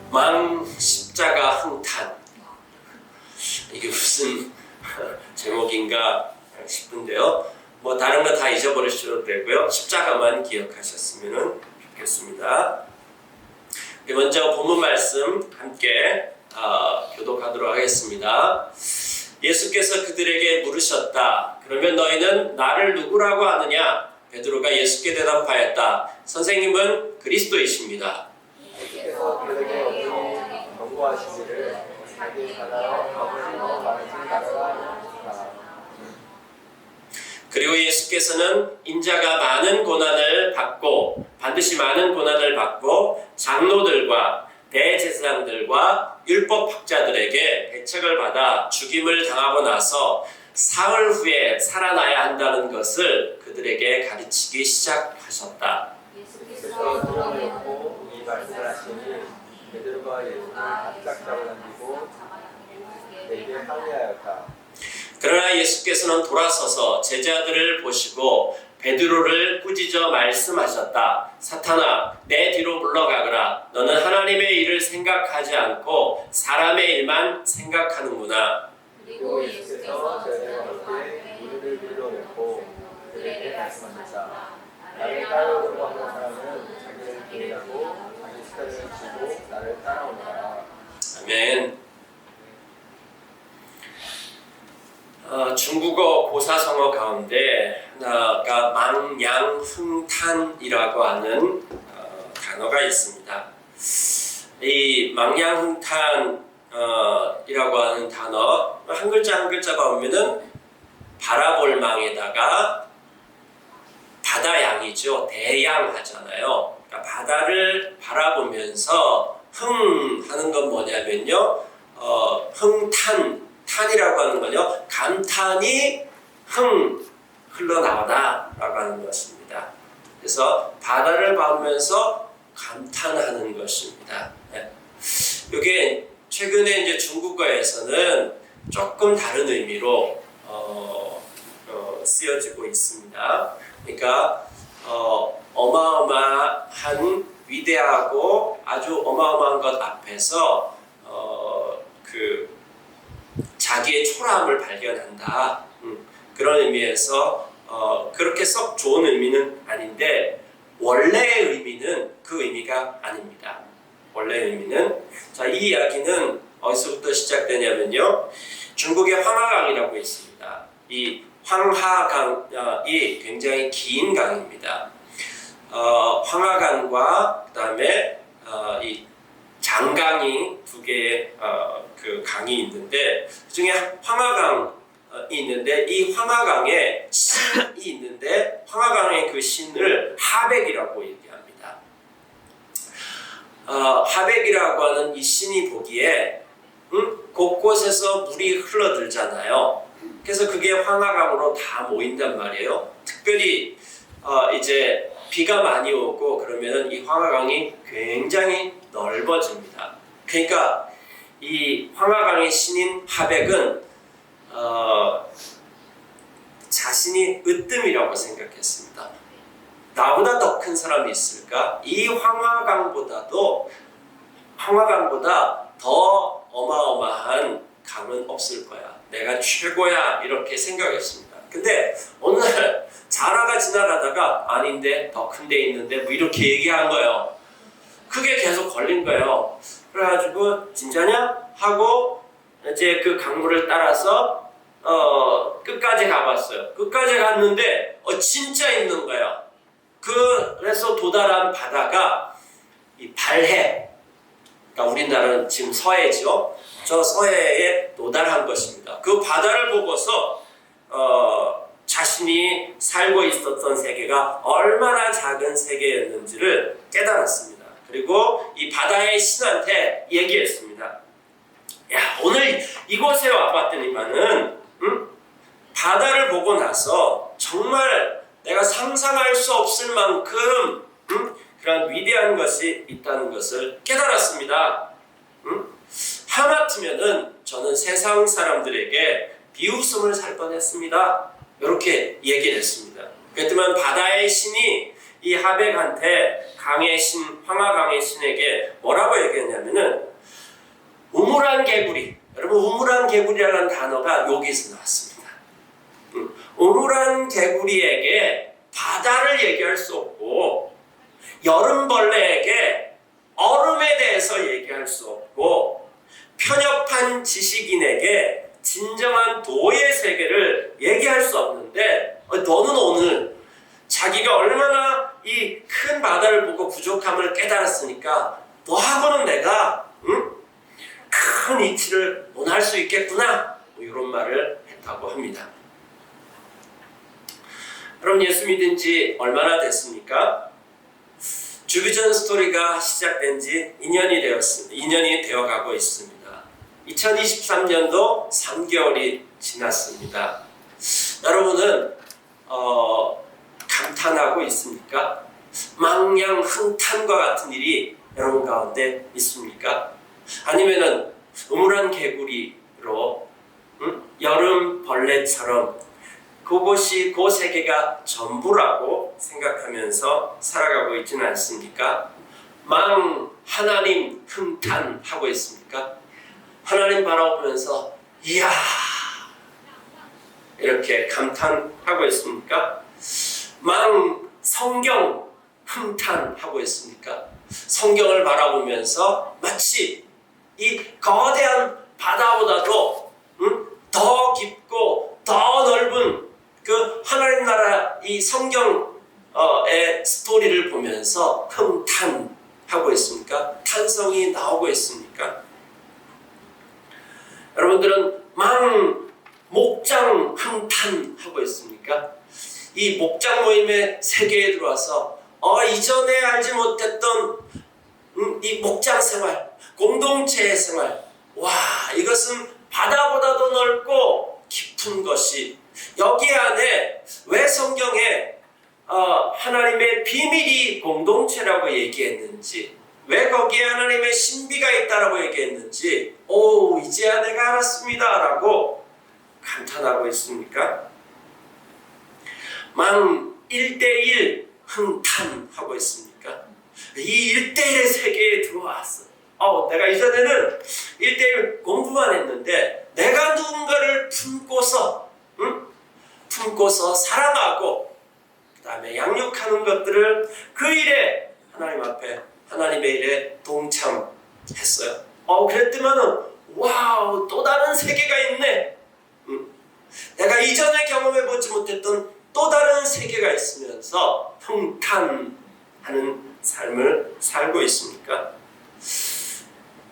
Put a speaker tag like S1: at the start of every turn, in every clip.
S1: 망 십자가 흥탄. 이게 무슨 제목인가 싶은데요. 뭐 다른 거 다 잊어버리셔도 되고요. 십자가만 기억하셨으면 좋겠습니다. 먼저 본문 말씀 함께 교독하도록 하겠습니다. 예수께서 그들에게 물으셨다. 그러면 너희는 나를 누구라고 하느냐? 베드로가 예수께 대답하였다. 선생님은 그리스도이십니다.
S2: 예수께서 그들에게 경고하시기를 자기 나라와 아버지와 많은 나라가
S1: 그리고 예수께서는 인자가 많은 고난을 받고 반드시 많은 고난을 받고 장로들과 대제사장들과 율법학자들에게 대책을 받아 죽임을 당하고 나서 사흘 후에 살아나야 한다는 것을 그들에게 가르치기 시작하셨다.
S2: 예수께서 드러내고 이 말씀을 하시니 베드로가 예수를 바짝 잡아당기고 내게 항의하였다.
S1: 그러나 예수께서는 돌아서서 제자들을 보시고 베드로를 꾸짖어 말씀하셨다. 사탄아, 내 뒤로 물러가거라. 너는 하나님의 일을 생각하지 않고 사람의 일만 생각하는구나.
S2: 그리고 예수께서 제자들과 함께 무리를 불러내고 그들에게 말씀하셨다. 나를 따르려고 하는 사람은 자기를 부인하고 자기 십자가를 지고 나를 따라오너라.
S1: 아멘. 중국어 고사성어 가운데 하나가 망양흥탄이라고 하는 단어가 있습니다. 이 망양흥탄이라고 하는 단어 한 글자 한 글자가 오면은 바라볼 망에다가 바다양이죠. 대양하잖아요. 그러니까 바다를 바라보면서 흥하는 건 뭐냐면요. 탄이라고 하는 건요, 감탄이 흘러나오다 라고 하는 것입니다. 그래서 바다를 보면서 감탄하는 것입니다. 이게 최근에 이제 중국어에서는 조금 다른 의미로 쓰여지고 있습니다. 그러니까 어마어마한 위대하고 아주 어마어마한 것 앞에서 자기의 초라함을 발견한다. 그런 의미에서 그렇게 썩 좋은 의미는 아닌데 원래의 의미는 그 의미가 아닙니다. 원래의 의미는 이 이야기는 어디서부터 시작되냐면요. 중국의 황하강이라고 있습니다. 이 황하강이 굉장히 긴 강입니다. 황하강과 그 다음에 이 장강이 두 개의 그 강이 있는데 그 중에 황하강이 있는데 이 황하강에 신이 있는데 황하강의 그 신을 하백이라고 얘기합니다. 하백이라고 하는 이 신이 보기에 곳곳에서 물이 흘러들잖아요. 그래서 그게 황하강으로 다 모인단 말이에요. 특별히 이제 비가 많이 오고 그러면은 이 황하강이 굉장히 넓어집니다. 그러니까 이 황하강의 신인 하백은 자신이 으뜸이라고 생각했습니다. 나보다 더 큰 사람이 있을까? 이 황하강보다 더 어마어마한 강은 없을 거야. 내가 최고야 이렇게 생각했습니다. 근데 어느 날 자라가 지나가다가 아닌데 더 큰 데 있는데 뭐 이렇게 얘기한 거예요. 그게 계속 걸린 거예요. 그래가지고 진짜냐? 하고 이제 그 강물을 따라서 끝까지 가봤어요. 끝까지 갔는데 진짜 있는 거예요. 그래서 도달한 바다가 이 발해. 그러니까 우리나라는 지금 서해죠. 저 서해에 도달한 것입니다. 그 바다를 보고서 자신이 살고 있었던 세계가 얼마나 작은 세계였는지를 깨달았습니다. 그리고 이 바다의 신한테 얘기했습니다. 야, 오늘 이곳에 와봤더니만은 바다를 보고 나서 정말 내가 상상할 수 없을 만큼 그런 위대한 것이 있다는 것을 깨달았습니다. 하마터면은 저는 세상 사람들에게 비웃음을 살 뻔했습니다. 이렇게 얘기를 했습니다. 그랬더니 바다의 신이 이 하백한테 강의 신, 황하강의 신에게 뭐라고 얘기했냐면은 우물한 개구리. 여러분, 우물한 개구리라는 단어가 여기서 나왔습니다. 우물한 개구리에게 바다를 얘기할 수 없고, 여름벌레에게 얼음에 대해서 얘기할 수 없고, 편협한 지식인에게 진정한 도의 세계를 얘기할 수 없는데, 너는 오늘 자기가 얼마나 이 큰 바다를 보고 부족함을 깨달았으니까 너하고는 내가 큰 이치를 논할 수 있겠구나, 이런 말을 했다고 합니다. 여러분, 예수 믿은 지 얼마나 됐습니까? 주비전 스토리가 시작된 지 2년이 되어가고 있습니다. 2023년도 3개월이 지났습니다. 여러분은 감탄하고 있습니까? 망냥 흥탄과 같은 일이 여러분 가운데 있습니까? 아니면은 우물한 개구리로 여름 벌레처럼 그것이 그 세계가 전부라고 생각하면서 살아가고 있지는 않습니까? 하나님 흥탄하고 있습니까? 하나님 바라보면서 이야 이렇게 감탄하고 있습니까? 성경 흥탄하고 있습니까? 성경을 바라보면서 마치 이 거대한 바다보다도 더 깊고 더 넓은 그 하나님 나라 이 성경의 스토리를 보면서 흥탄하고 있습니까? 탄성이 나오고 있습니까? 여러분들은 목장 흥탄하고 있습니까? 이 목장 모임의 세계에 들어와서 이전에 알지 못했던 이 목장 생활, 공동체의 생활, 이것은 바다보다도 넓고 깊은 것이, 여기 안에 왜 성경에 하나님의 비밀이 공동체라고 얘기했는지, 왜 거기에 하나님의 신비가 있다라고 얘기했는지 이제야 내가 알았습니다 라고 감탄하고 있습니까? 1대1 흥탄하고 있습니까? 이 1대1의 세계에 들어왔어. 내가 이전에는 1대1 공부만 했는데 내가 누군가를 품고서 사랑하고 그 다음에 양육하는 것들을 그 일에 하나님 앞에 하나님의 일에 동참했어요. 그랬더니만은 또 다른 세계가 있네. 내가 이전에 경험해보지 못했던 또 다른 세계가 있으면서 흥탄하는 삶을 살고 있습니까?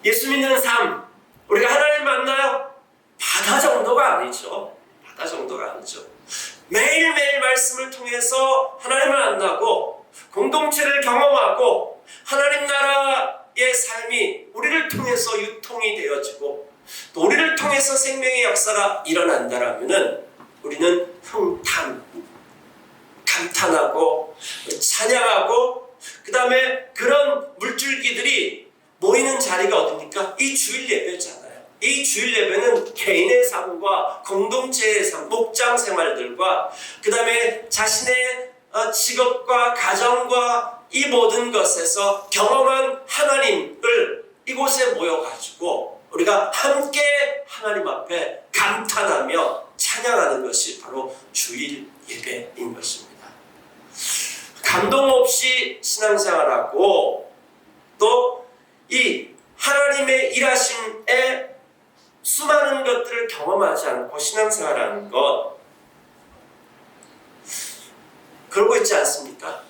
S1: 예수 믿는 삶, 우리가 하나님 만나요? 바다 정도가 아니죠. 바다 정도가 아니죠. 매일매일 말씀을 통해서 하나님을 만나고 공동체를 경험하고 하나님 나라의 삶이 우리를 통해서 유통이 되어지고 또 우리를 통해서 생명의 역사가 일어난다라면은 우리는 감탄하고 찬양하고 그 다음에 그런 물줄기들이 모이는 자리가 어딥니까? 이 주일 예배잖아요. 이 주일 예배는 개인의 삶과 공동체의 삶, 목장 생활들과 그 다음에 자신의 직업과 가정과 이 모든 것에서 경험한 하나님을 이곳에 모여가지고 우리가 함께 하나님 앞에 감탄하며 찬양하는 것이 바로 주일 예배인 것입니다. 감동 없이 신앙생활하고 또 이 하나님의 일하심에 수많은 것들을 경험하지 않고 신앙생활하는 것, 그러고 있지 않습니까?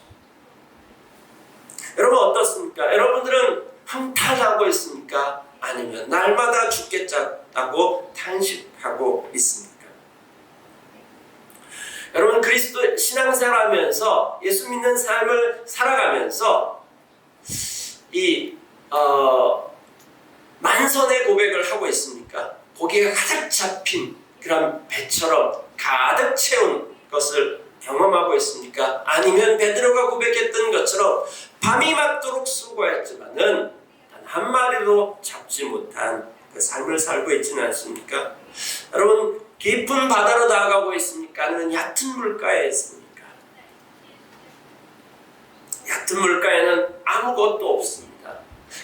S1: 여러분 어떻습니까? 여러분들은 흥탄하고 있습니까? 아니면 날마다 죽겠다고 탄식하고 있습니까? 여러분 그리스도 신앙생활하면서 예수 믿는 삶을 살아가면서 이 만선의 고백을 하고 있습니까? 고기가 가득 잡힌 그런 배처럼 가득 채운 것을 경험하고 있습니까? 아니면 베드로가 고백했던 것처럼 밤이 맞도록 수고했지만은 단 한 마리도 잡지 못한 그 삶을 살고 있지는 않습니까? 여러분 깊은 바다로 나아가고 있습니까? 아니면 얕은 물가에 있습니까? 같은 물가에는 아무것도 없습니다.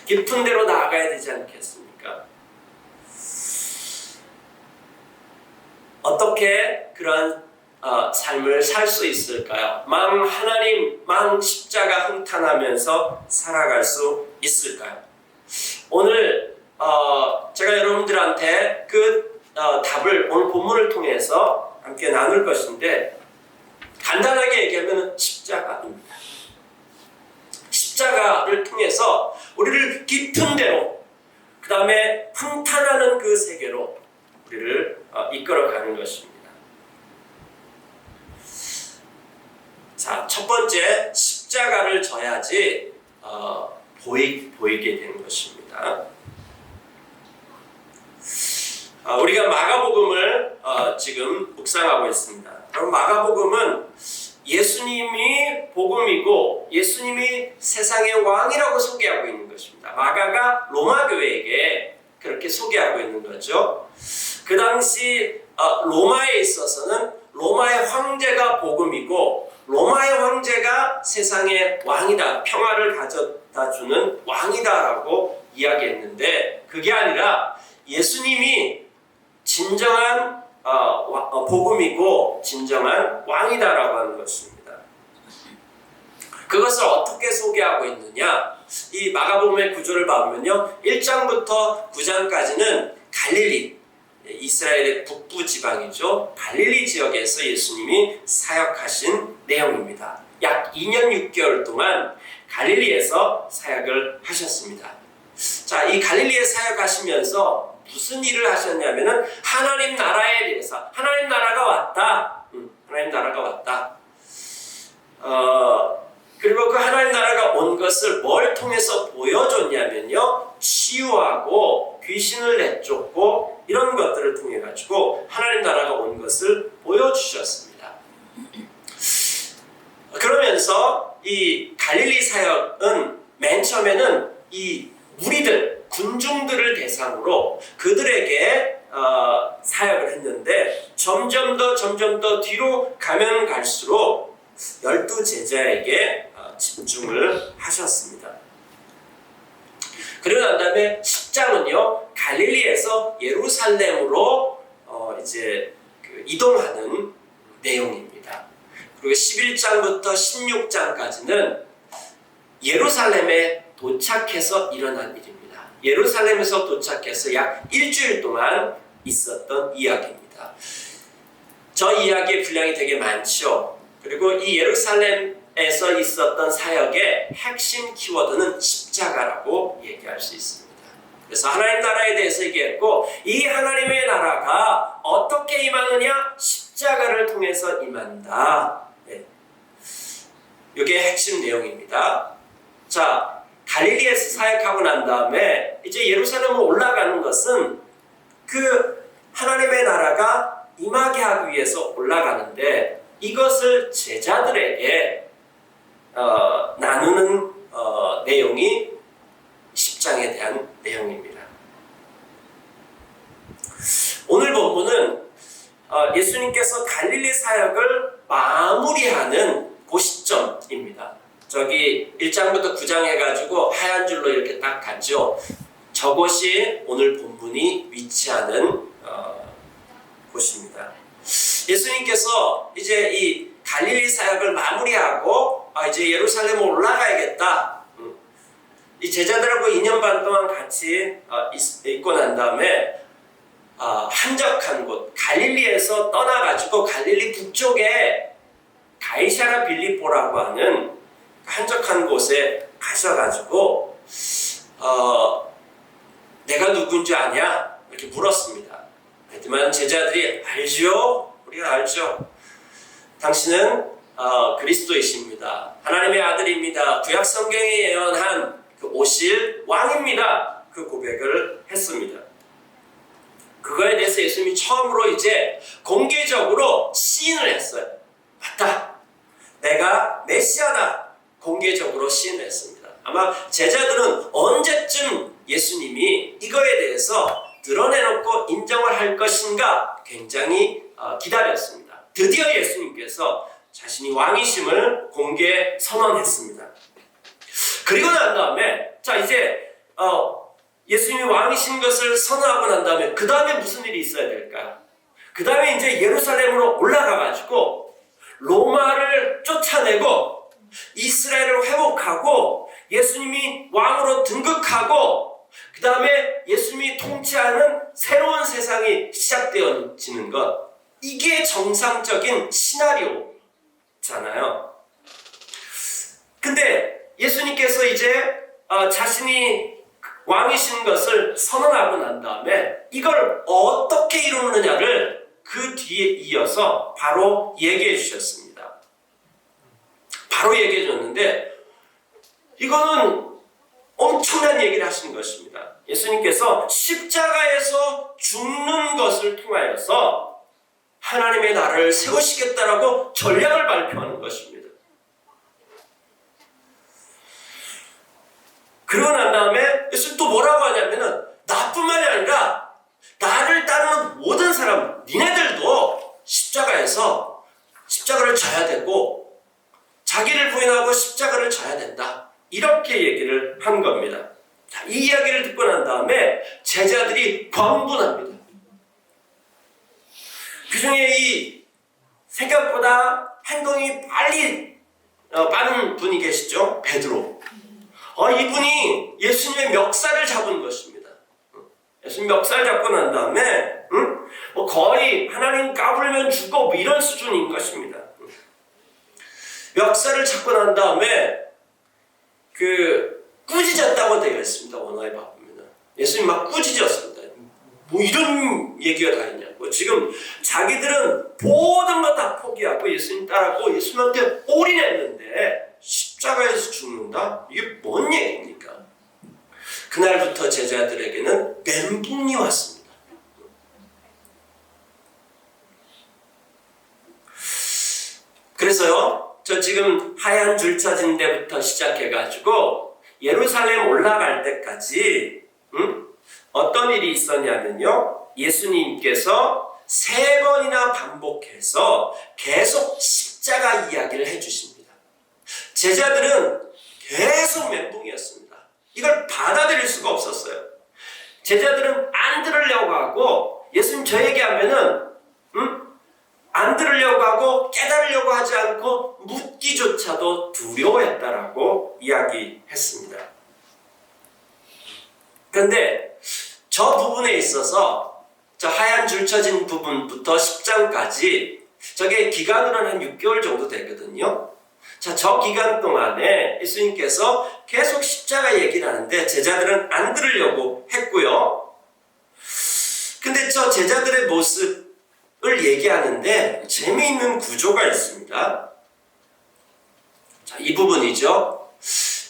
S1: 깊은 데로 나아가야 되지 않겠습니까? 어떻게 그런 삶을 살 수 있을까요? 망 하나님, 망 십자가 흥탄하면서 살아갈 수 있을까요? 오늘 제가 여러분들한테 그 답을 오늘 본문을 통해서 함께 나눌 것인데, 간단하게 얘기하면 십자가입니다. 십자가를 통해서 우리를 깊은 데로, 그 다음에 흥탄하는 그 세계로 우리를 이끌어가는 것입니다. 자, 첫 번째, 십자가를 져야지 보이게 되는 것입니다. 우리가 마가복음을 지금 묵상하고 있습니다. 그럼 마가복음은 예수님이 복음이고 예수님이 세상의 왕이라고 소개하고 있는 것입니다. 마가가 로마 교회에게 그렇게 소개하고 있는 거죠. 그 당시 로마에 있어서는 로마의 황제가 복음이고 로마의 황제가 세상의 왕이다, 평화를 가져다 주는 왕이다라고 이야기했는데, 그게 아니라 예수님이 진정한 복음이고 진정한 왕이다라고 하는 것입니다. 그것을 어떻게 소개하고 있느냐? 이 마가복음의 구조를 보면요, 1장부터 9장까지는 갈릴리, 이스라엘의 북부 지방이죠. 갈릴리 지역에서 예수님이 사역하신 내용입니다. 약 2년 6개월 동안 갈릴리에서 사역을 하셨습니다. 자, 이 갈릴리에 사역하시면서 무슨 일을 하셨냐면은 하나님 나라에 대해서, 하나님 나라가 왔다. 하나님 나라가 왔다. 그리고 그 하나님 나라가 온 것을 뭘 통해서 보여줬냐면요, 치유하고 귀신을 내쫓고 이런 것들을 통해 가지고 하나님 나라가 온 것을 보여주셨습니다. 그러면서 이 갈릴리 사역은 맨 처음에는 이 무리들, 군중들을 대상으로 그들에게 사역을 했는데, 점점 더 뒤로 가면 갈수록 12 제자에게 집중을 하셨습니다. 그러고 난 다음에 10장은요, 갈릴리에서 예루살렘으로 이제 이동하는 내용입니다. 그리고 11장부터 16장까지는 예루살렘에 도착해서 일어난 일입니다. 예루살렘에서 도착해서 약 일주일 동안 있었던 이야기입니다. 저 이야기의 분량이 되게 많죠. 그리고 이 예루살렘에서 있었던 사역의 핵심 키워드는 십자가라고 얘기할 수 있습니다. 그래서 하나님 나라에 대해서 얘기했고, 이 하나님의 나라가 어떻게 임하느냐? 십자가를 통해서 임한다. 네. 이게 핵심 내용입니다. 자, 갈릴리에서 사역하고 난 다음에 이제 예루살렘으로 올라가는 것은 그 하나님의 나라가 임하게 하기 위해서 올라가는데, 이것을 제자들에게 나누는 내용이 10장에 대한 내용입니다. 오늘 본문은 예수님께서 갈릴리 사역을 마무리하는 그 시점입니다. 저기 1장부터 9장 해가지고 하얀 줄로 이렇게 딱 가죠. 저곳이 오늘 본문이 위치하는 곳입니다. 예수님께서 이제 이 갈릴리 사역을 마무리하고 이제 예루살렘으로 올라가야겠다. 이 제자들하고 2년 반 동안 같이 있고 난 다음에 한적한 곳 갈릴리에서 떠나가지고 갈릴리 북쪽에 가이사랴 빌립보라고 하는 한적한 곳에 가셔가지고 내가 누군지 아냐? 이렇게 물었습니다. 하지만 제자들이 알죠? 우리가 알죠? 당신은 그리스도이십니다. 하나님의 아들입니다. 구약 성경에 예언한 그 오실 왕입니다. 그 고백을 했습니다. 그거에 대해서 예수님이 처음으로 이제 공개적으로 시인을 했어요. 맞다. 내가 메시아다. 공개적으로 시인을 했습니다. 아마 제자들은 언제쯤 예수님이 이거에 대해서 드러내놓고 인정을 할 것인가 굉장히 기다렸습니다. 드디어 예수님께서 자신이 왕이심을 공개 선언했습니다. 그리고 난 다음에 자 이제 예수님이 왕이신 것을 선언하고 난 다음에 그 다음에 무슨 일이 있어야 될까요? 그 다음에 이제 예루살렘으로 올라가가지고 로마를 쫓아내고 이스라엘을 회복하고 예수님이 왕으로 등극하고 그 다음에 예수님이 통치하는 새로운 세상이 시작되어지는 것, 이게 정상적인 시나리오잖아요. 근데 예수님께서 이제 자신이 왕이신 것을 선언하고 난 다음에 이걸 어떻게 이루느냐를 그 뒤에 이어서 바로 얘기해 주셨습니다. 바로 얘기해 줬는데 이거는 엄청난 얘기를 하신 것입니다. 예수님께서 십자가에서 죽는 것을 통하여서 하나님의 나라를 세우시겠다라고 전략을 발표하는 것입니다. 그러고 난 다음에 예수님 또 뭐라고 하냐면은 나뿐만이 아니라 나를 따르는 모든 사람, 니네들도 십자가에서 십자가를 져야 되고 자기를 부인하고 십자가를 져야 된다. 이렇게 얘기를 한 겁니다. 자, 이 이야기를 듣고 난 다음에 제자들이 광분합니다. 그 중에 이 생각보다 행동이 빠른 분이 계시죠? 베드로. 이분이 예수님의 멱살을 잡은 것입니다. 예수님 멱살 잡고 난 다음에 거의 하나님 까불면 죽고 뭐 이런 수준인 것입니다. 멱살을 잡고 난 다음에 꾸짖었다고 되어 있습니다. 원어에 봐보면 예수님 막 꾸짖었습니다. 뭐 이런 얘기가 다 있냐고. 지금 자기들은 모든 거 다 포기하고 예수님 따라고 예수님한테 올인했는데 십자가에서 죽는다? 이게 뭔 얘기입니까? 그날부터 제자들에게는 멘붕이 왔습니다. 그래서요, 저 지금 하얀 줄 쳐진 데부터 시작해가지고 예루살렘 올라갈 때까지 어떤 일이 있었냐면요, 예수님께서 3번이나 반복해서 계속 십자가 이야기를 해주십니다. 제자들은 계속 멘붕이었습니다. 이걸 받아들일 수가 없었어요. 제자들은 안 들으려고 하고 예수님 저 얘기하면은 안 들으려고 하고 깨달으려고 하지 않고 묻기조차도 두려워했다라고 이야기했습니다. 그런데 저 부분에 있어서 저 하얀 줄 쳐진 부분부터 10장까지 저게 기간으로는 한 6개월 정도 되거든요. 자, 저 기간 동안에 예수님께서 계속 십자가 얘기를 하는데 제자들은 안 들으려고 했고요. 근데 저 제자들의 모습을 얘기하는데 재미있는 구조가 있습니다. 자, 이 부분이죠.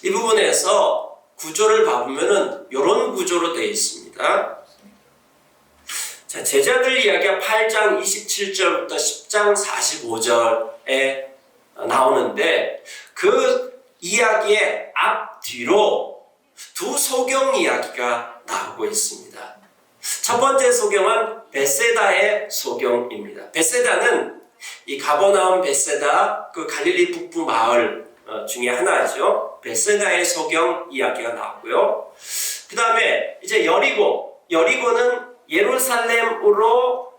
S1: 이 부분에서 구조를 봐보면은 이런 구조로 되어 있습니다. 자, 제자들 이야기가 8장 27절부터 10장 45절에 나오는데 그 이야기의 앞뒤로 두 소경 이야기가 나오고 있습니다. 첫 번째 소경은 베세다의 소경입니다. 베세다는 이 가버나움 베세다 그 갈릴리 북부 마을 중에 하나죠. 베세다의 소경 이야기가 나오고요. 그 다음에 이제 여리고는 예루살렘으로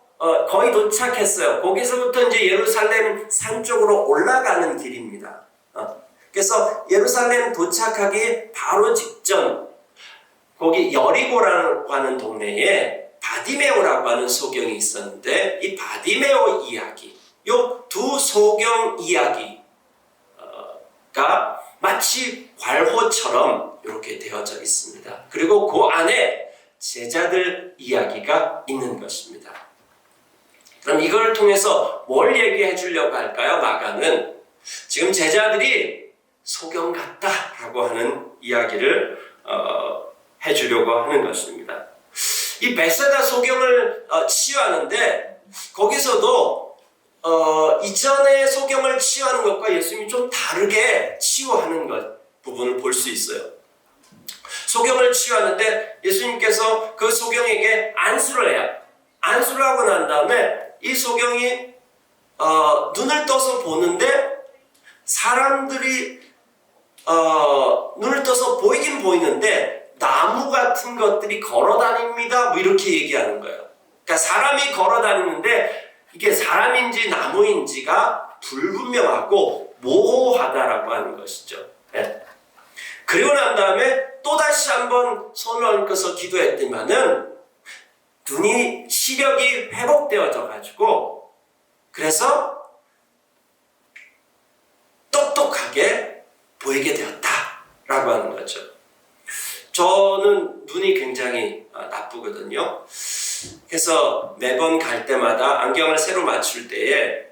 S1: 거의 도착했어요. 거기서부터 이제 예루살렘 산 쪽으로 올라가는 길입니다. 그래서 예루살렘 도착하기 바로 직전 거기 여리고라고 하는 동네에 바디메오라고 하는 소경이 있었는데 이 바디메오 이야기, 요 두 소경 이야기가 마치 괄호처럼 이렇게 되어져 있습니다. 그리고 그 안에 제자들 이야기가 있는 것입니다. 그럼 이걸 통해서 뭘 얘기해 주려고 할까요? 마가는 지금 제자들이 소경 같다라고 하는 이야기를 해주려고 하는 것입니다. 이 베세다 소경을 치유하는데 거기서도 이전의 소경을 치유하는 것과 예수님이 좀 다르게 치유하는 부분을 볼 수 있어요. 소경을 치유하는데 예수님께서 그 소경에게 안수를 해요. 안수를 하고 난 다음에 이 소경이 눈을 떠서 보는데 사람들이 눈을 떠서 보이긴 보이는데 나무 같은 것들이 걸어 다닙니다. 뭐 이렇게 얘기하는 거예요. 그러니까 사람이 걸어 다니는데 이게 사람인지 나무인지가 불분명하고 모호하다라고 하는 것이죠. 네. 그리고 난 다음에 또다시 한번 손을 얹어서 기도했더니만은 눈이 시력이 회복되어져 가지고 그래서 똑똑하게 보이게 되었다라고 하는 거죠. 저는 눈이 굉장히 나쁘거든요. 그래서 매번 갈 때마다 안경을 새로 맞출 때에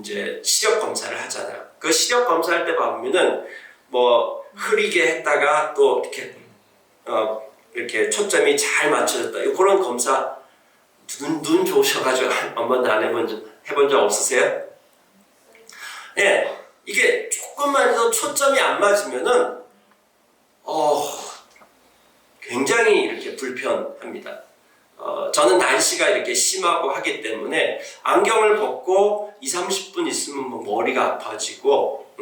S1: 이제 시력 검사를 하잖아요. 그 시력 검사할 때 보면은 뭐 흐리게 했다가 또 이렇게 초점이 잘 맞춰졌다. 그런 검사 눈 좋으셔가지고 한 번도 안 해본 적 없으세요? 예, 이게 조금만 해도 초점이 안 맞으면은 굉장히 이렇게 불편합니다. 저는 날씨가 이렇게 심하고 하기 때문에 안경을 벗고 20-30분 있으면 뭐 머리가 아파지고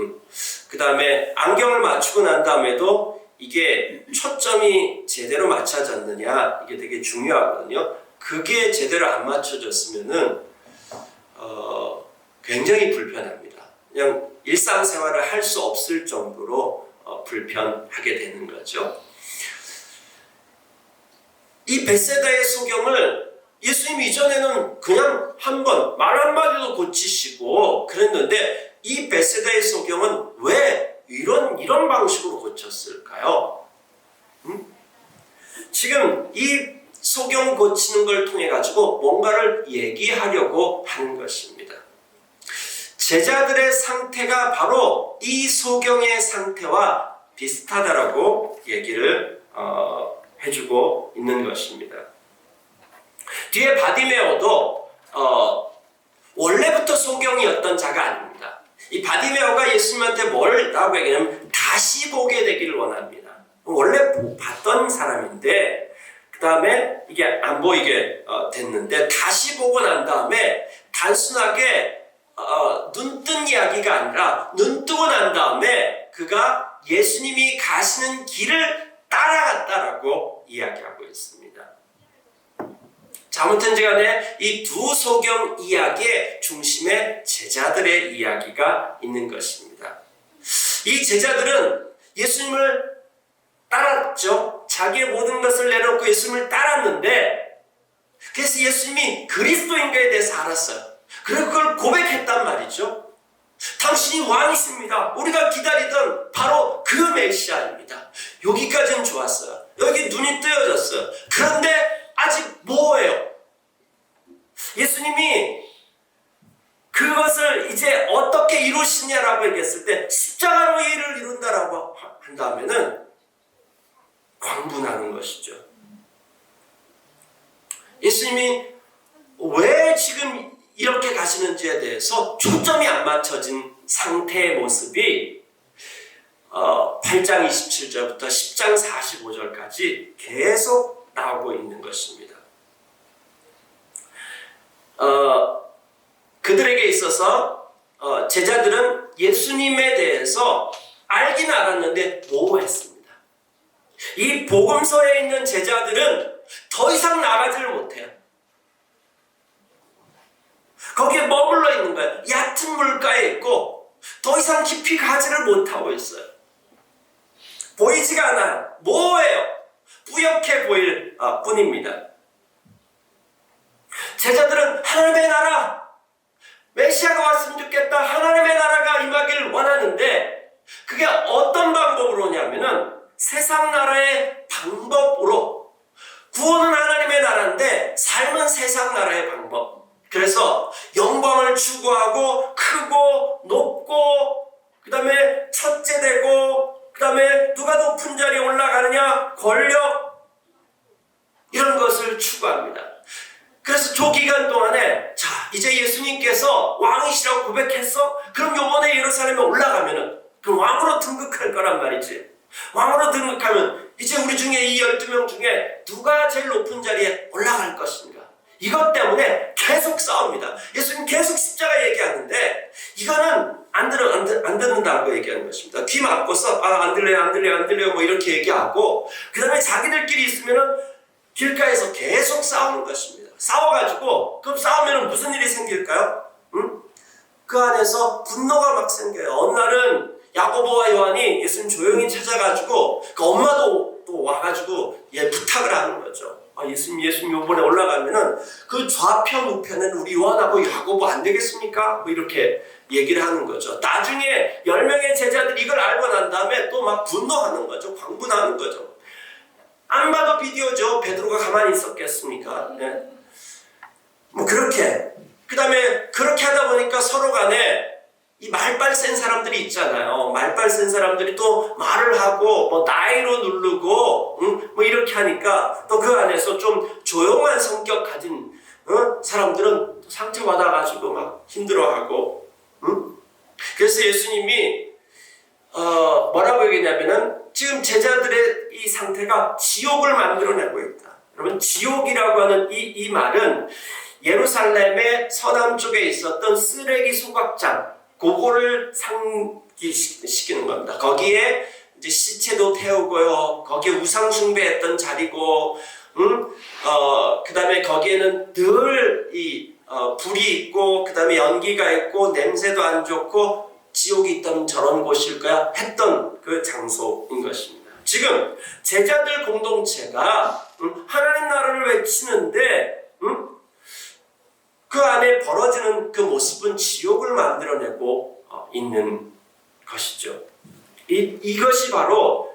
S1: 그 다음에 안경을 맞추고 난 다음에도 이게 초점이 제대로 맞춰졌느냐 이게 되게 중요하거든요. 그게 제대로 안 맞춰졌으면은 굉장히 불편합니다. 그냥 일상생활을 할 수 없을 정도로 불편하게 되는 거죠. 이 벳세다의 소경을 예수님이 이전에는 그냥 한 번 말 한마디도 고치시고 그랬는데 이 벳세다의 소경은 왜 이런 방식으로 고쳤을까요? 지금 이 소경 고치는 걸 통해 가지고 뭔가를 얘기하려고 하는 것입니다. 제자들의 상태가 바로 이 소경의 상태와 비슷하다라고 얘기를 해주고 있는 것입니다. 뒤에 바디메오도 원래부터 소경이었던 자가 아닙니다. 이 바디메오가 예수님한테 뭐라고 얘기하냐면 다시 보게 되기를 원합니다. 원래 봤던 사람인데 그 다음에 이게 안 보이게 됐는데 다시 보고 난 다음에 단순하게 눈 뜬 이야기가 아니라 눈 뜨고 난 다음에 그가 예수님이 가시는 길을 따라갔다라고 이야기하고 있습니다. 자, 아무튼 간에 이 두 소경 이야기의 중심에 제자들의 이야기가 있는 것입니다. 이 제자들은 예수님을 따랐죠. 자기의 모든 것을 내놓고 예수님을 따랐는데 그래서 예수님이 그리스도인가에 대해서 알았어요. 그리고 그걸 고백했단 말이죠. 당신이 왕이십니다. 우리가 기다리던 바로 그 메시아입니다. 여기까지는 좋았어요. 여기 눈이 뜨여졌어요. 그런데 아직 뭐예요? 예수님이 그것을 이제 어떻게 이루시냐라고 얘기했을 때 십자가로 이를 이룬다라고 한다면은 광분하는 것이죠. 예수님이 왜 지금 이렇게 가시는지에 대해서 초점이 안 맞춰진 상태의 모습이 8장 27절부터 10장 45절까지 계속 나오고 있는 것입니다. 그들에게 있어서 제자들은 예수님에 대해서 알긴 알았는데 모호했습니다. 이 복음서에 있는 제자들은 더 이상 나가지를 못해요. 거기에 머물러 있는 거예요. 얕은 물가에 있고 더 이상 깊이 가지를 못하고 있어요. 보이지가 않아요. 모호해요. 뿌옇게 보일 뿐입니다. 제자들은 하나님의 나라, 메시아가 왔으면 좋겠다. 하나님의 나라가 임하기를 원하는데 그게 어떤 방법으로 오냐면은 세상 나라의 방법으로 구원은 하나님의 나라인데 삶은 세상 나라의 방법. 그래서 영광을 추구하고 크고 높고 그 다음에 첫째 되고 그 다음에 누가 높은 자리에 올라가느냐 권력 이런 것을 추구합니다. 그래서 조기간 동안에 자 이제 예수님께서 왕이시라고 고백했어? 그럼 요번에 예루살렘에 올라가면은 그럼 왕으로 등극할 거란 말이지. 왕으로 등극하면 이제 우리 중에 이 12명 중에 누가 제일 높은 자리에 올라갈 것인가? 이것 때문에 계속 싸웁니다. 예수님 계속 십자가 얘기하는데 이거는 안 듣는다고 얘기하는 것입니다. 귀 막고서 안 들려요 뭐 이렇게 얘기하고 그 다음에 자기들끼리 있으면은 길가에서 계속 싸우는 것입니다. 싸워가지고 그럼 싸우면 무슨 일이 생길까요? 응? 그 안에서 분노가 막 생겨요. 어느 날은 야고보와 요한이 예수님 조용히 찾아가지고 그 엄마도 또 와가지고 부탁을 하는 거죠. 예수님 요번에 올라가면은 그 좌편 우편은 우리 요한하고 야고보 안 되겠습니까? 뭐 이렇게 얘기를 하는 거죠. 나중에 10명의 제자들이 이걸 알고 난 다음에 또 막 분노하는 거죠. 광분하는 거죠. 안 봐도 비디오죠. 베드로가 가만히 있었겠습니까? 네. 뭐 그렇게 그 다음에 그렇게 하다 보니까 서로 간에 이 말빨 센 사람들이 있잖아요. 말빨 센 사람들이 또 말을 하고 뭐 나이로 누르고 뭐 이렇게 하니까 또 그 안에서 좀 조용한 성격 가진 사람들은 상처받아가지고 막 힘들어하고 그래서 예수님이 뭐라고 얘기했냐면은 지금 제자들의 이 상태가 지옥을 만들어내고 있다. 여러분 지옥이라고 하는 이 말은 예루살렘의 서남쪽에 있었던 쓰레기 소각장 그거를 상기시키는 겁니다. 거기에 이제 시체도 태우고요. 거기에 우상 숭배했던 자리고, 그 다음에 거기에는 늘 불이 있고, 그 다음에 연기가 있고, 냄새도 안 좋고, 지옥이 있다면 저런 곳일까 했던 그 장소인 것입니다. 지금 제자들 공동체가 하나님 나라를 외치는데, 그 안에 벌어지는 그 모습은 지옥을 만들어내고 있는 것이죠. 이것이 바로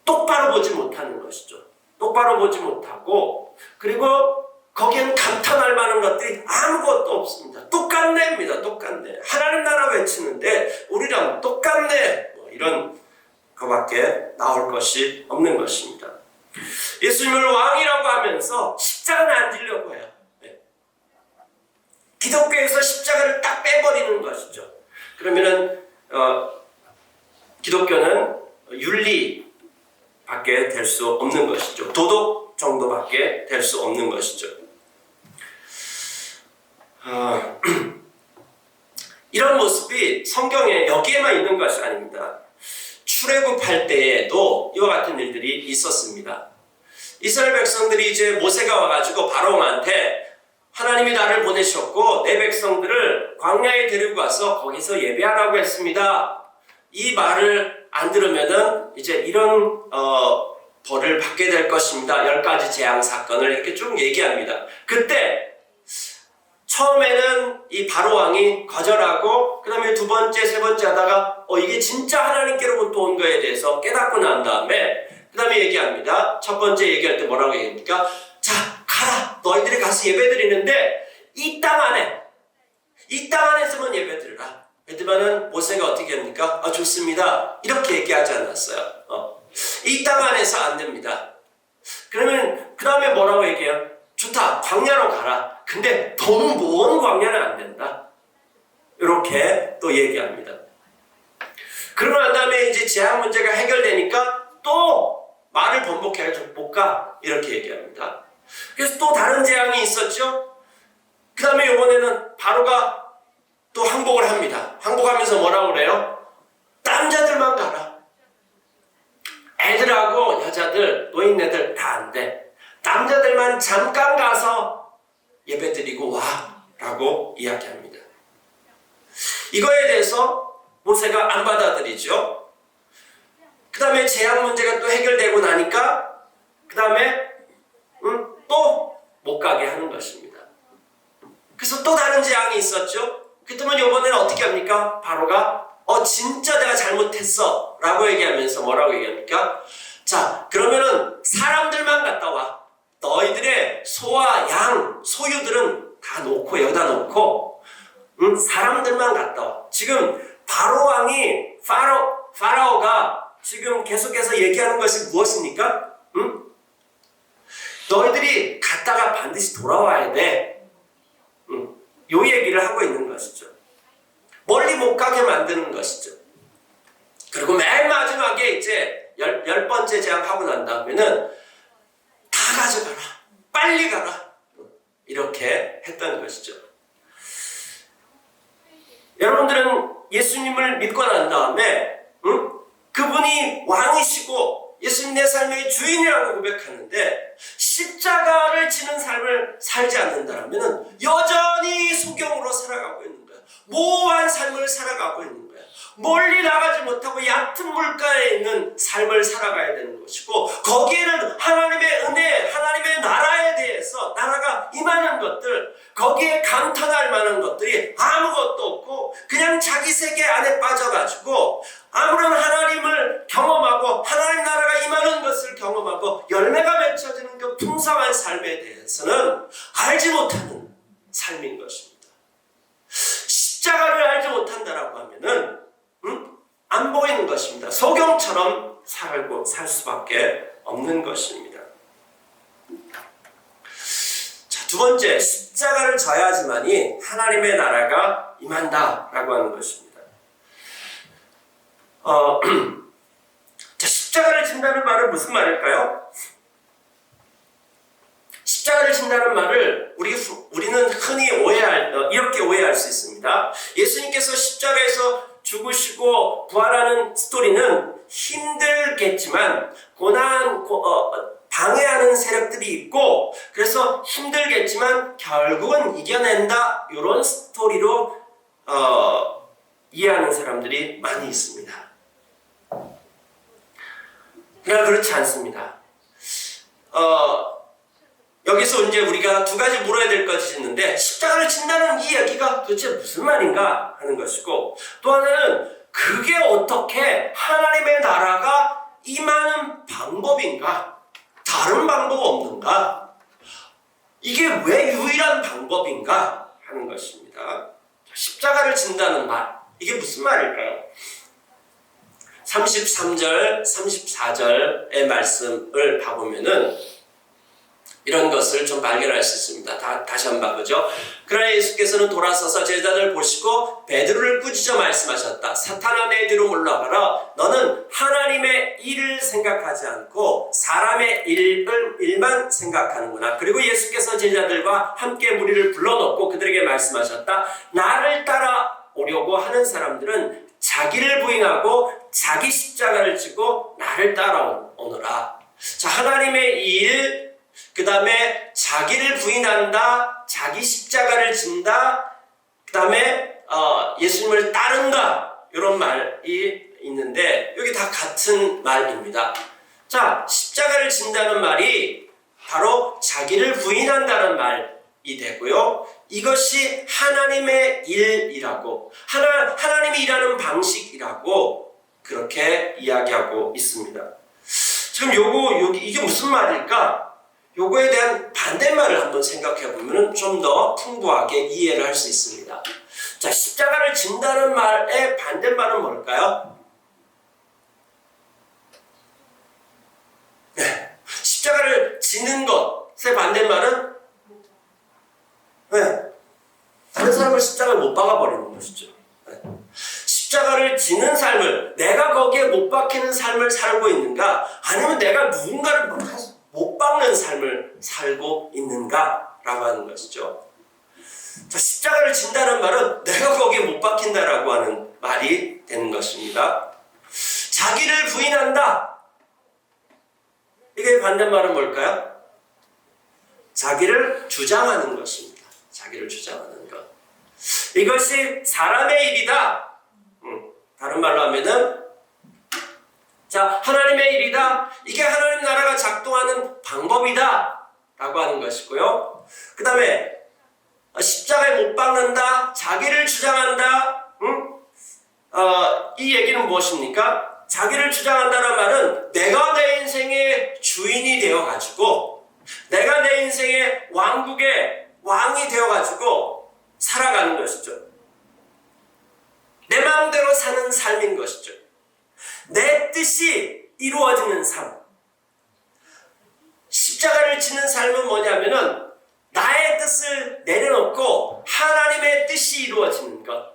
S1: 똑바로 보지 못하는 것이죠. 똑바로 보지 못하고 그리고 거기엔 감탄할 만한 것들이 아무것도 없습니다. 똑같네입니다. 똑같네. 하나님 나라 외치는데 우리랑 똑같네. 뭐 이런 것밖에 나올 것이 없는 것입니다. 예수님을 왕이라고 하면서 십자가는 안 지려고 해요. 네. 기독교에서 십자가를 딱 빼버리는 것이죠. 그러면은 기독교는 윤리밖에 될 수 없는 것이죠. 도덕 정도밖에 될 수 없는 것이죠. 이런 모습이 성경에 여기에만 있는 것이 아닙니다. 출애굽할 때에도 이와 같은 일들이 있었습니다. 이스라엘 백성들이 이제 모세가 와가지고 바로왕한테 하나님이 나를 보내셨고 내 백성들을 광야에 데리고 가서 거기서 예배하라고 했습니다. 이 말을 안 들으면은 이제 이런 벌을 받게 될 것입니다. 10가지 재앙 사건을 이렇게 쭉 얘기합니다. 그때 처음에는 이 바로왕이 거절하고 그 다음에 두 번째, 세 번째 하다가 이게 진짜 하나님께로부터 온 거에 대해서 깨닫고 난 다음에 그 다음에 얘기합니다. 첫 번째 얘기할 때 뭐라고 얘기합니까? 자, 가라! 너희들이 가서 예배 드리는데 이 땅 안에서만 예배 드리라. 그랬더니는 모세가 어떻게 합니까? 좋습니다. 이렇게 얘기하지 않았어요. 이 땅 안에서 안 됩니다. 그러면 그 다음에 뭐라고 얘기해요? 좋다. 광야로 가라. 근데 너무 먼 광야는 안 된다. 이렇게 또 얘기합니다. 그러고 난 다음에 이제 재앙 문제가 해결되니까 또 말을 번복해가지고 못 가. 이렇게 얘기합니다. 그래서 또 다른 재앙이 있었죠. 그 다음에 이번에는 바로가 또 항복을 합니다. 항복하면서 뭐라고 그래요? 남자들만 가라. 애들하고 여자들, 노인네들 다 안 돼. 남자들만 잠깐 가서 예배드리고 와 라고 이야기합니다. 이거에 대해서 모세가 안 받아들이죠. 그 다음에 재앙 문제가 또 해결되고 나니까 그 다음에 또 못 가게 하는 것입니다. 그래서 또 다른 재앙이 있었죠. 그때면 이번에는 어떻게 합니까? 바로가 진짜 내가 잘못했어 라고 얘기하면서 뭐라고 얘기합니까? 자, 그러면은 사람들만 갔다 와. 너희들의 소와 양, 소유들은 다 놓고 여기다 놓고 사람들만 갔다 와. 지금 바로왕이 파라오가 지금 계속해서 얘기하는 것이 무엇입니까? 너희들이 갔다가 반드시 돌아와야 돼. 요 얘기를 하고 있는 것이죠. 멀리 못 가게 만드는 것이죠. 그리고 맨 마지막에 이제 열 번째 재앙 하고 난 다음에는 다 가져가라. 빨리 가라. 이렇게 했던 것이죠. 여러분들은 예수님을 믿고 난 다음에 그분이 왕이시고 예수님 내 삶의 주인이라고 고백하는데 십자가를 지는 삶을 살지 않는다면 여전히 소경으로 살아가고 있는 거야. 모호한 삶을 살아가고 있는 거야. 멀리 나가지 못하고 얕은 물가에 있는 삶을 살아가야 되는 것이고, 거기에는 하나님의 은혜, 하나님의 나라에 대해서, 나라가 임하는 것들, 거기에 감탄할 만한 것들이 아무것도 없고 그냥 자기 세계 안에 빠져가지고 아무런 하나님을 경험하고 하나님 나라가 임하는 것을 경험하고 열매가 맺혀지는 그 풍성한 삶에 대해서는 알지 못하는 삶인 것입니다. 십자가를 알지 못한다라고 하면은 안 보이는 것입니다. 소경처럼 살 수밖에 없는 것입니다. 자, 두 번째, 십자가를 져야지만이 하나님의 나라가 임한다라고 하는 것입니다. 자, 십자가를 진다는 말은 무슨 말일까요? 십자가를 진다는 말을 우리는 흔히 이렇게 오해할 수 있습니다. 예수님께서 십자가에서 죽으시고 부활하는 스토리는 힘들겠지만 방해하는 세력들이 있고 그래서 힘들겠지만 결국은 이겨낸다, 이런 스토리로 이해하는 사람들이 많이 있습니다. 그러나 그렇지 않습니다. 여기서 이제 우리가 두 가지 물어야 될 것이 있는데, 십자가를 진다는 이 얘기가 도대체 무슨 말인가 하는 것이고, 또 하나는 그게 어떻게 하나님의 나라가 임하는 방법인가? 다른 방법 없는가? 이게 왜 유일한 방법인가 하는 것입니다. 십자가를 진다는 말, 이게 무슨 말일까요? 33절, 34절의 말씀을 봐보면은 이런 것을 좀 발견할 수 있습니다. 다시 한번 봐보죠. 그러나 예수께서는 돌아서서 제자들을 보시고 베드로를 꾸짖어 말씀하셨다. 사탄아, 내 뒤로 물러가라. 너는 하나님의 일을 생각하지 않고 사람의 일만 생각하는구나. 그리고 예수께서 제자들과 함께 무리를 불러놓고 그들에게 말씀하셨다. 나를 따라오려고 하는 사람들은 자기를 부인하고 자기 십자가를 지고 나를 따라오너라. 자, 하나님의 일, 그 다음에 자기를 부인한다, 자기 십자가를 진다, 그 다음에 예수님을 따른다, 이런 말이 있는데 여기 다 같은 말입니다. 자, 십자가를 진다는 말이 바로 자기를 부인한다는 말이 되고요, 이것이 하나님의 일이라고, 하나님이 일하는 방식이라고 그렇게 이야기하고 있습니다. 지금 이게 무슨 말일까? 요거에 대한 반대말을 한번 생각해 보면 좀 더 풍부하게 이해를 할 수 있습니다. 자, 십자가를 진다는 말의 반대말은 뭘까요? 네. 십자가를 지는 것의 반대말은 다른 사람을 십자가를 못 박아버리는 것이죠. 십자가를 지는 삶을, 내가 거기에 못 박히는 삶을 살고 있는가, 아니면 내가 누군가를 못 박는 삶을 살고 있는가라고 하는 것이죠. 자, 십자가를 진다는 말은 내가 거기에 못 박힌다라고 하는 말이 되는 것입니다. 자기를 부인한다. 이게 반대말은 뭘까요? 자기를 주장하는 것입니다. 자기를 주장하는 것. 이것이 사람의 일이다. 다른 말로 하면은, 자, 하나님의 일이다. 이게 하나님 나라가 작동하는 방법이다. 라고 하는 것이고요. 그 다음에 십자가에 못 박는다. 자기를 주장한다. 이 얘기는 무엇입니까? 자기를 주장한다는 말은 내가 내 인생의 주인이 되어가지고, 내가 내 인생의 왕국의 왕이 되어가지고 살아가는 것이죠. 내 마음대로 사는 삶인 것이죠. 내 뜻이 이루어지는 삶. 십자가를 지는 삶은 뭐냐면은 나의 뜻을 내려놓고 하나님의 뜻이 이루어지는 것.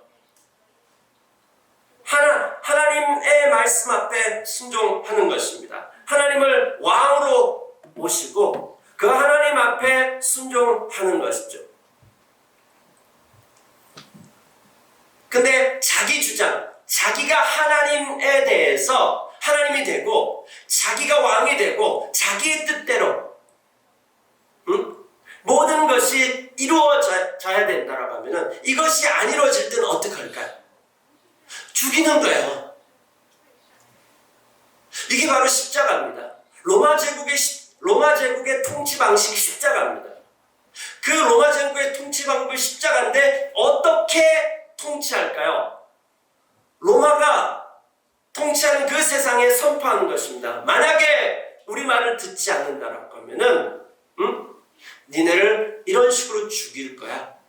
S1: 하나님의 말씀 앞에 순종하는 것입니다. 하나님을 왕으로 모시고 그 하나님 앞에 순종하는 것이죠. 근데 자기 주장, 자기가 하나님에 대해서 하나님이 되고 자기가 왕이 되고 자기의 뜻대로 모든 것이 이루어져야 된다라고 하면은 이것이 안 이루어질 때는 어떻게 할까요? 죽이는 거예요. 이게 바로 십자가입니다. 로마 제국의 통치 방식이 십자가입니다. 그 로마 제국의 통치 방법이 십자가인데 어떻게 통치할까요? 로마가 통치하는 그 세상에 선포하는 것입니다. 만약에 우리 말을 듣지 않는다라고 하면은 니네를 이런 식으로 죽일 거야.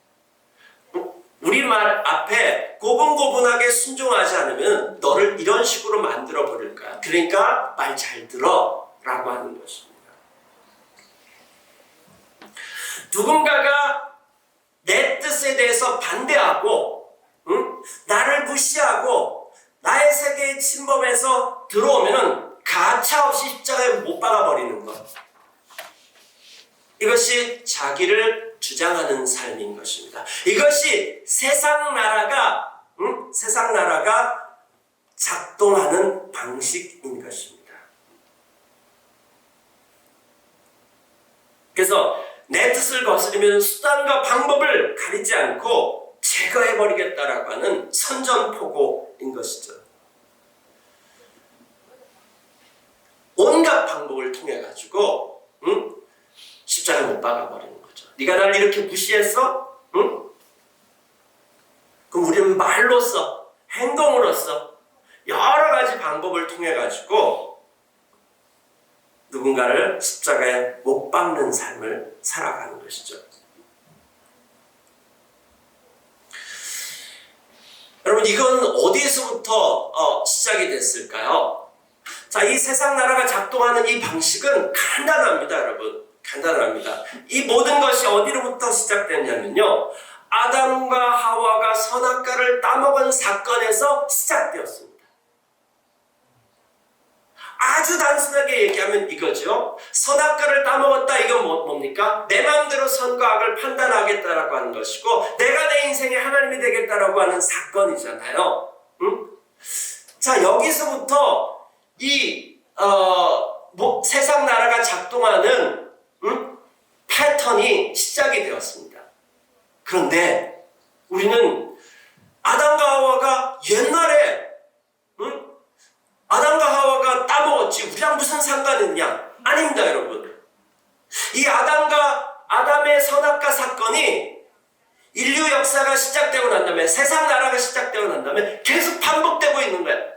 S1: 우리 말 앞에 고분고분하게 순종하지 않으면 너를 이런 식으로 만들어 버릴 거야. 그러니까 말 잘 들어 라고 하는 것입니다. 누군가가 내 뜻에 대해서 반대하고 나를 무시하고 나의 세계에 침범해서 들어오면은 가차없이 십자가에 못 박아버리는 것. 이것이 자기를 주장하는 삶인 것입니다. 이것이 세상 나라가 작동하는 방식인 것입니다. 그래서 내 뜻을 거스르면 수단과 방법을 가리지 않고 제거해버리겠다라고 하는 선전포고인 것이죠. 온갖 방법을 통해 가지고 십자가에 못 박아버리는 거죠. 네가 날 이렇게 무시했어? 그럼 우리는 말로써 행동으로써 여러 가지 방법을 통해 가지고 누군가를 십자가에 못 박는 삶을 살아가는 것이죠. 여러분, 이건 어디에서부터 시작이 됐을까요? 자, 이 세상 나라가 작동하는 이 방식은 간단합니다, 여러분. 간단합니다. 이 모든 것이 어디로부터 시작됐냐면요, 아담과 하와가 선악과를 따먹은 사건에서 시작되었습니다. 아주 단순하게 얘기하면 이거죠. 선악과를 따먹었다, 이건 뭡니까? 내 마음대로 선과 악을 판단하겠다라고 하는 것이고 내가 내 인생의 하나님이 되겠다라고 하는 사건이잖아요. 자, 여기서부터 이 세상 나라가 작동하는 패턴이 시작이 되었습니다. 그런데 우리는 아담과 하와가 옛날에 아담과 하와가 따먹었지 우리랑 무슨 상관이 있냐? 아닙니다, 여러분. 이 아담의 선악과 사건이 인류 역사가 시작되고 난 다음에, 세상 나라가 시작되고 난 다음에 계속 반복되고 있는 거예요.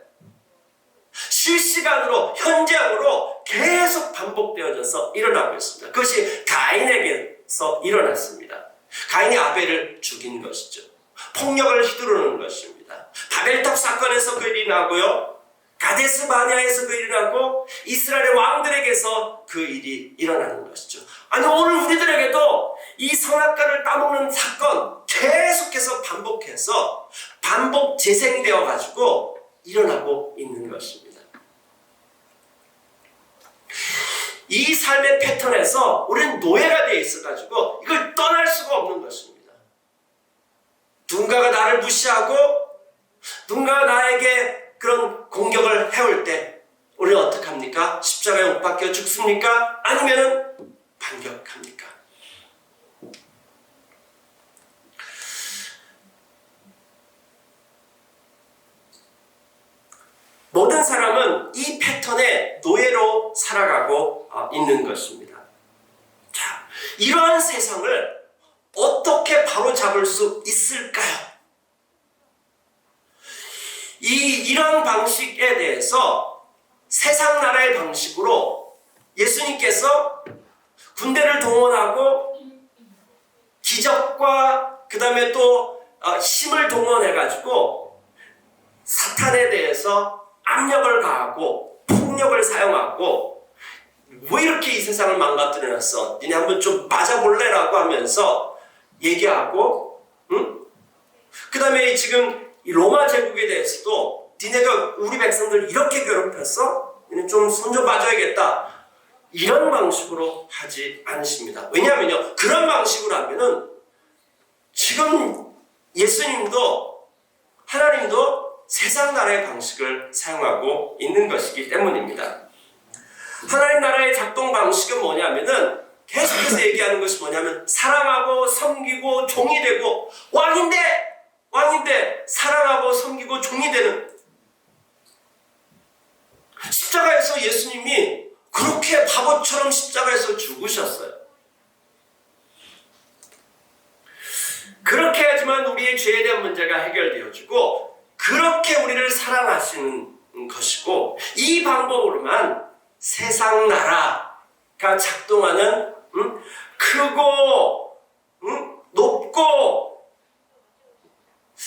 S1: 실시간으로, 현재형으로 계속 반복되어져서 일어나고 있습니다. 그것이 가인에게서 일어났습니다. 가인이 아벨을 죽인 것이죠. 폭력을 휘두르는 것입니다. 바벨탑 사건에서 그 일이 나고요, 가데스 바네아에서 그 일이 나고 이스라엘의 왕들에게서 그 일이 일어나는 것이죠. 아니, 오늘 우리들에게도 이 선악과를 따먹는 사건 계속해서 반복해서 반복 재생되어 가지고 일어나고 있는 것입니다. 이 삶의 패턴에서 우리는 노예가 되어 있어 가지고 이걸 떠날 수가 없는 것입니다. 누군가가 나를 무시하고 누군가가 나에게 그런 공격을 해올 때 우리는 어떻게 합니까? 십자가에 못 박혀 죽습니까? 아니면은 반격합니까? 모든 사람은 이 패턴의 노예로 살아가고 있는 것입니다. 자, 이러한 세상을 어떻게 바로잡을 수 있을까요? 이런 방식에 대해서 세상 나라의 방식으로 예수님께서 군대를 동원하고 기적과 그 다음에 또 힘을 동원해가지고 사탄에 대해서 압력을 가하고 폭력을 사용하고 왜 이렇게 이 세상을 망가뜨려놨어? 니네 한번 좀 맞아볼래? 라고 하면서 얘기하고, 그 다음에 지금 이 로마 제국에 대해서도 니네가 우리 백성들 이렇게 괴롭혔어? 니네 좀 손 좀 봐줘야겠다. 이런 방식으로 하지 않으십니다. 왜냐하면요, 그런 방식으로 하면은 지금 예수님도 하나님도 세상 나라의 방식을 사용하고 있는 것이기 때문입니다. 하나님 나라의 작동 방식은 뭐냐면은 계속해서 얘기하는 것이 뭐냐면 사랑하고 섬기고 종이 되고 왕인데 사랑하고 섬기고 종이 되는, 십자가에서 예수님이 그렇게 바보처럼 십자가에서 죽으셨어요. 그렇게 하지만 우리의 죄에 대한 문제가 해결되어지고 그렇게 우리를 사랑하시는 것이고, 이 방법으로만 세상 나라가 작동하는 크고 높고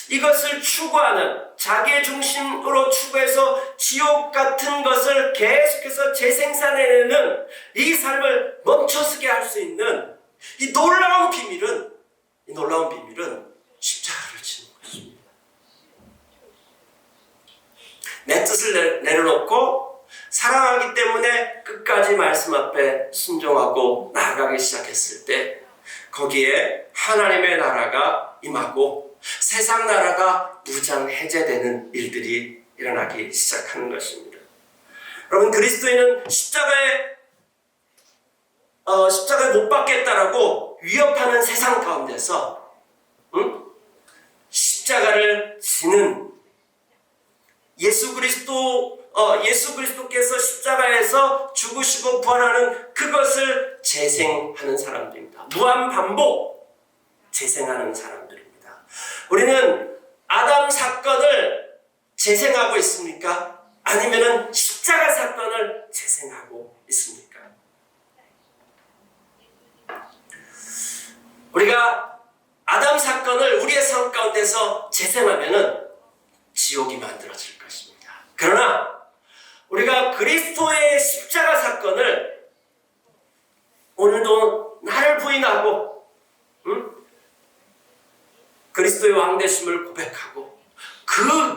S1: 이것을 추구하는, 자기의 중심으로 추구해서 지옥 같은 것을 계속해서 재생산해내는 이 삶을 멈춰서게 할 수 있는 이 놀라운 비밀은 십자가를 지는 것입니다. 내 뜻을 내려놓고 사랑하기 때문에 끝까지 말씀 앞에 순종하고 나아가기 시작했을 때 거기에 하나님의 나라가 임하고 세상 나라가 무장해제되는 일들이 일어나기 시작하는 것입니다. 여러분, 그리스도인은 십자가에 못 박겠다라고 위협하는 세상 가운데서 십자가를 지는, 예수 그리스도께서 십자가에서 죽으시고 부활하는 그것을 재생하는 사람들입니다. 무한 반복 재생하는 사람들입니다. 우리는 아담 사건을 재생하고 있습니까? 아니면은 십자가 사건을 재생하고 있습니까? 우리가 아담 사건을 우리의 삶 가운데서 재생하면은 지옥이 만들어질 것입니다. 그러나 우리가 그리스도의 십자가 사건을 오늘도 나를 부인하고 그리스도의 왕되심을 고백하고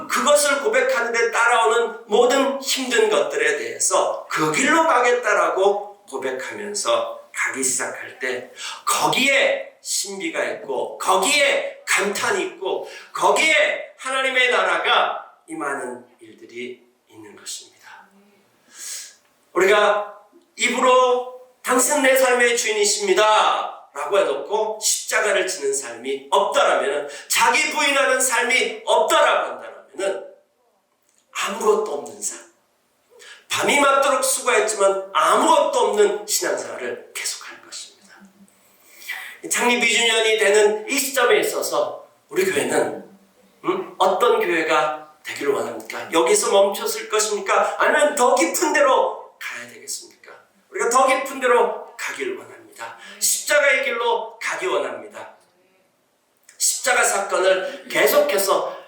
S1: 그것을 고백하는 데 따라오는 모든 힘든 것들에 대해서 그 길로 가겠다라고 고백하면서 가기 시작할 때 거기에 신비가 있고 거기에 감탄이 있고 거기에 하나님의 나라가 임하는 일들이 있는 것입니다. 우리가 입으로 당신 내 삶의 주인이십니다 라고 해놓고 십자가를 지는 삶이 없다라면, 자기 부인하는 삶이 없다라고 한다면 아무것도 없는 삶, 밤이 맞도록 수고했지만 아무것도 없는 신앙생활을 계속할 것입니다. 창립 2주년이 되는 이 시점에 있어서 우리 교회는 어떤 교회가 되기를 원합니까? 여기서 멈췄을 것입니까? 아니면 더 깊은 데로 가야 되겠습니까? 우리가 더 깊은 데로 가기를 원합니다. 십자가의 길로 가기 원합니다. 십자가 사건을 계속해서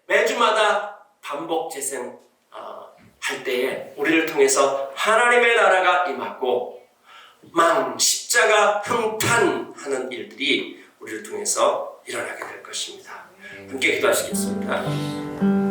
S1: 매주마다 반복 재생 할 때에 우리를 통해서 하나님의 나라가 임하고 십자가 흥탄하는 일들이 우리를 통해서 일어나게 될 것입니다. 함께 기도하시겠습니다.